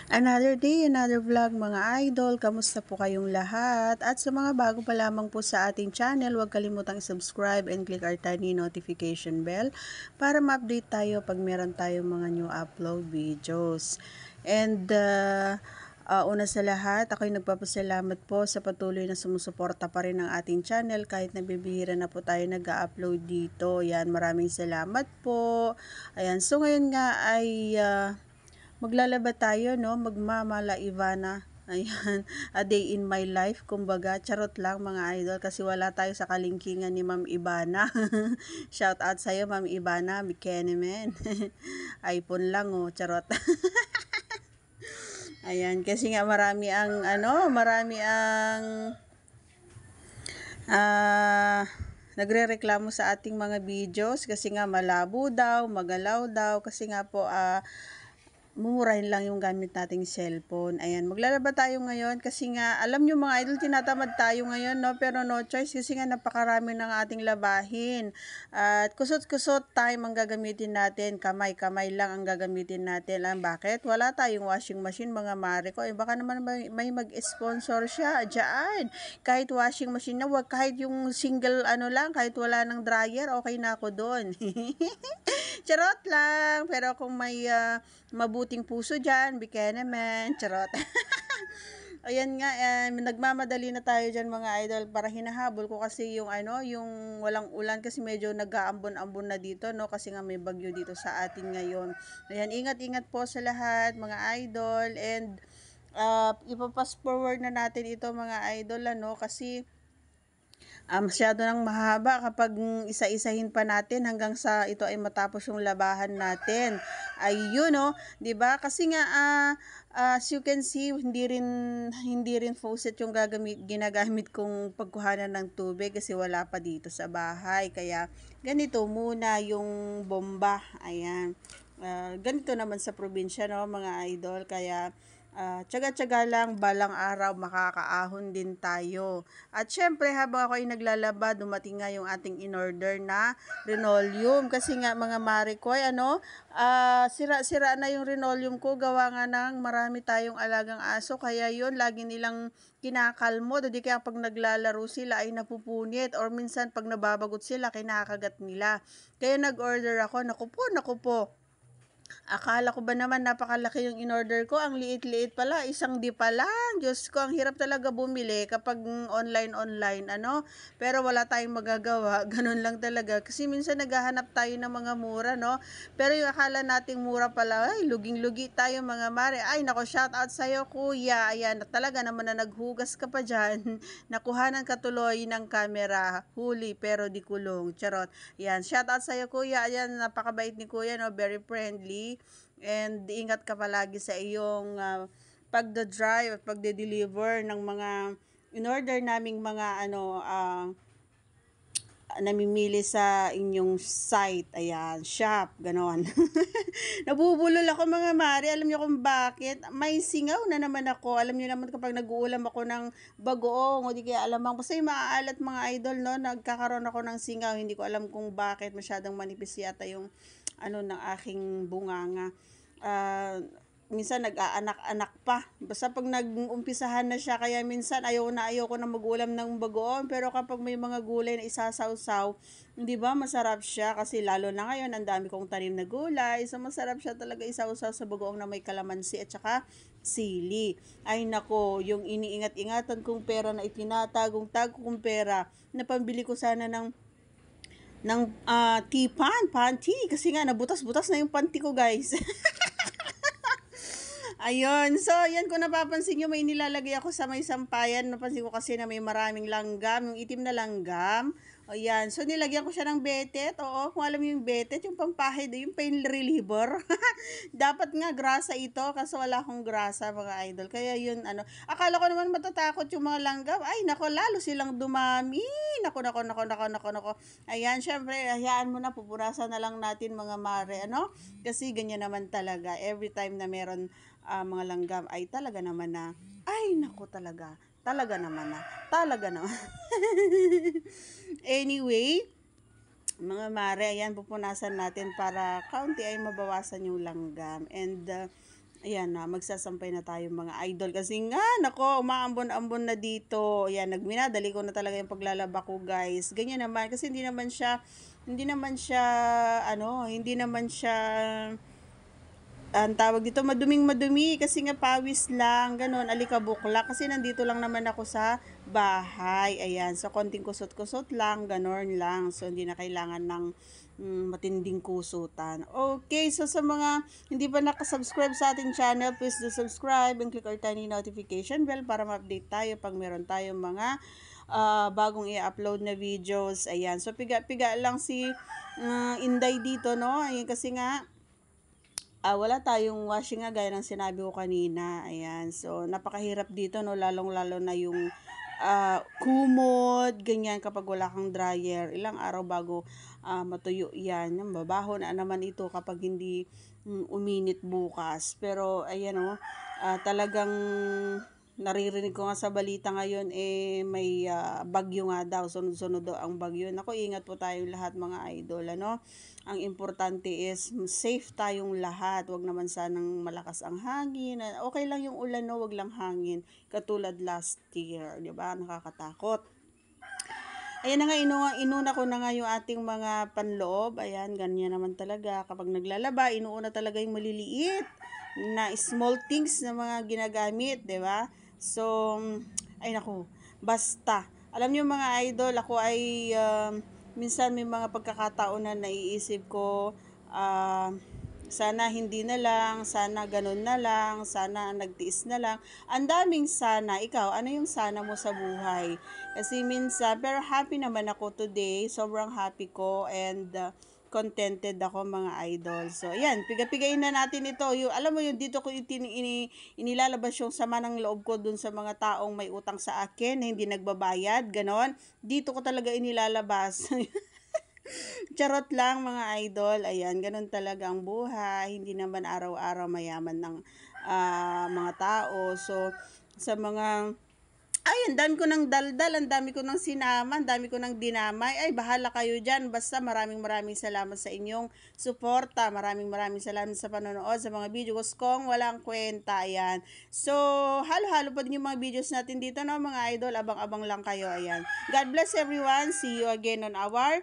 Another day, another vlog mga idol. Kamusta po kayong lahat? At sa mga bago pa lamang po sa ating channel, huwag kalimutang subscribe and click our tiny notification bell para ma-update tayo pag meron tayong mga new upload videos. And una sa lahat, ako'y nagpapasalamat po sa patuloy na sumusuporta pa rin ng ating channel kahit nabibihira na po tayo nag-upload dito. Yan, maraming salamat po. Ayan, so ngayon nga ay maglalaba tayo, no? Magmamala Ivana. Ayan, a day in my life. Kumbaga, charot lang mga idol kasi wala tayo sa kalingkingan ni Ma'am Ivana. Shout out sa'yo, Ma'am Ivana. Bikenemen. iPhone lang, oh. Charot. Ayan, kasi nga marami ang nagrereklamo sa ating mga videos kasi nga malabo daw, magalaw daw, kasi nga po mumurahin lang yung gamit nating cellphone. Ayan, maglalaba tayo ngayon kasi nga, alam nyo mga idol, tinatamad tayo ngayon, no? Pero no choice kasi nga napakarami ng ating labahin. At kusot-kusot time ang gagamitin natin, kamay-kamay lang ang gagamitin natin. Bakit? Wala tayong washing machine mga mare ko. Baka naman may mag-sponsor siya dyan. Kahit washing machine na, kahit yung single lang, kahit wala ng dryer, okay na ako doon. Charot lang. Pero kung may mabuting puso dyan, bigyan naman. Charot. Ayan nga, nagmamadali na tayo dyan mga idol para hinahabol ko kasi yung yung walang ulan kasi medyo nag-aambon-ambon na dito, no? Kasi nga may bagyo dito sa atin ngayon. Ayan, ingat-ingat po sa lahat mga idol and ipapass forward na natin ito mga idol, kasi masyado nang mahaba kapag isa-isahin pa natin hanggang sa ito ay matapos yung labahan natin. Ayun, no, 'di ba? Kasi nga as you can see, hindi rin faucet yung ginagamit kong pagkuhanan ng tubig kasi wala pa dito sa bahay. Kaya ganito muna yung bomba. Ayan. Ganito naman sa probinsya, no, mga idol. Kaya tsaga-tsaga lang, balang araw makakaahon din tayo. At syempre habang ako ay naglalaba, dumating nga yung ating in-order na linoleum. Kasi nga mga marikoy, sira-sira na yung linoleum ko. Gawa nga ng marami tayong alagang aso. Kaya yun, lagi nilang kinakalmo. Di kaya pag naglalaro sila ay napupunit. Or minsan pag nababagot sila, kinakagat nila. Kaya nag-order ako. Naku po. Akala ko ba naman napakalaki yung in-order ko, ang liit-liit pala, isang di pa lang. Diyos ko, ang hirap talaga bumili kapag online, Pero wala tayong magagawa, ganun lang talaga. Kasi minsan naghahanap tayo ng mga mura, no? Pero yung akala nating mura pala, ay, luging-lugi tayo mga mare. Ay, nako, shout out sa'yo, kuya. Ayan, talaga naman na naghugas ka pa dyan. Nakuhanan ka tuloy ng camera, huli pero di kulong. Charot. Ayan, shout out sa'yo, kuya. Ayan, napakabait ni kuya, no? Very friendly. And ingat ka palagi sa iyong pagda-drive at pagde-deliver ng mga in-order naming mga namimili sa inyong site. Ayan, shop, ganon. Nabubulol ako mga mari. Alam niyo kung bakit? May singaw na naman ako. Alam niyo naman kapag nag-uulam ako ng bagoong o di kaya alamang. Basta yung maaalat mga idol, no? Nagkakaroon ako ng singaw. Hindi ko alam kung bakit. Masyadong manipis yata yung ng aking bunganga. Minsan nag-aanak-anak pa. Basta pag nag-umpisahan na siya, kaya minsan ayaw ko na mag-ulam ng bagoong. Pero kapag may mga gulay na isasawsaw, hindi ba masarap siya? Kasi lalo na ngayon, ang dami kong tanim na gulay. So masarap siya talaga isawsaw sa bagoong na may kalamansi at saka sili. Ay nako, yung iniingat-ingatan kong pera na itinatagong tago kong pera na pambili ko sana ng panty. Kasi nga, nabutas-butas na yung panty ko, guys. Ayun. So, yan kung napapansin nyo, may nilalagay ako sa may sampayan. Napansin ko kasi na may maraming langgam, yung itim na langgam. O yan. So, nilagyan ko siya ng betet. Oo, kung alam mo yung betet, yung pampahid, yung pain reliever. Dapat nga grasa ito kasi wala akong grasa, mga idol. Kaya yun, akala ko naman matatakot yung mga langgam. Ay, nako, lalo silang dumami. Nako. Ayan, syempre, hayaan mo na, pupunasan na lang natin mga mare, Kasi ganyan naman talaga. Every time na meron mga langgam ay talaga naman na, ay nako talaga naman na, talaga naman. Anyway, mga mare, ayan, pupunasan natin para kaunti ay mabawasan yung langgam. And Ayan na, magsasampay na tayo mga idol. Kasi nga, nako, umaambon-ambon na dito. Ayan, nagminadali ko na talaga yung paglalaba ko, guys. Ganyan naman, kasi hindi naman siya, ang tawag dito, maduming-madumi kasi nga pawis lang, ganun, alikabukla. Kasi nandito lang naman ako sa bahay. Ayan, so konting kusot-kusot lang, ganun lang. So hindi na kailangan ng matinding kusutan. Okay, so sa mga hindi pa nakasubscribe sa ating channel, please do subscribe and click our tiny notification bell para ma-update tayo pag meron tayong mga bagong i-upload na videos. Ayan, so piga-piga lang si Inday dito, no? Ayan, kasi nga, wala tayong washing nga gaya ng sinabi ko kanina. Ayan. So, napakahirap dito, no? Lalong-lalo na yung kumot, ganyan kapag wala kang dryer. Ilang araw bago matuyo yan. Babaho na naman ito kapag hindi uminit bukas. Pero, ayan, oh, talagang naririnig ko nga sa balita ngayon may bagyo nga daw, sunod-sunod daw ang bagyo. Nako, ingat po tayong lahat mga idol, ano? Ang importante is safe tayong lahat. Wag naman sanang malakas ang hangin. Okay lang yung ulan, no, wag lang hangin. Katulad last year, 'di ba? Nakakatakot. Ayan na nga, inuna ko na nga yung ating mga panloob. Ayan, ganyan naman talaga. Kapag naglalaba, inuuna talaga yung maliliit na small things na mga ginagamit, 'di ba? So, ay naku, basta. Alam niyo mga idol, ako ay minsan may mga pagkakataon na naiisip ko, sana hindi na lang, sana ganun na lang, sana nagtiis na lang. Ang daming sana. Ikaw, ano yung sana mo sa buhay? Kasi minsan, pero happy naman ako today. Sobrang happy ko and contented ako mga idol. So, ayan, piga-pigain na natin ito. Yung, alam mo yung dito ko inilalabas yung sama ng loob ko dun sa mga taong may utang sa akin na hindi nagbabayad, ganon. Dito ko talaga inilalabas. Charot lang mga idol. Ayan, ganun talaga ang buhay. Hindi naman araw-araw mayaman ng mga tao. So, sa mga ay, ang dami ko ng daldal, ang dami ko ng sinama, ang dami ko ng dinamay. Ay, bahala kayo dyan. Basta maraming salamat sa inyong suporta. Maraming salamat sa panonood sa mga videos kong walang kwenta. Ayan. So, halo-halo pa din yung mga videos natin dito, no, mga idol. Abang-abang lang kayo. Ayan. God bless everyone. See you again on our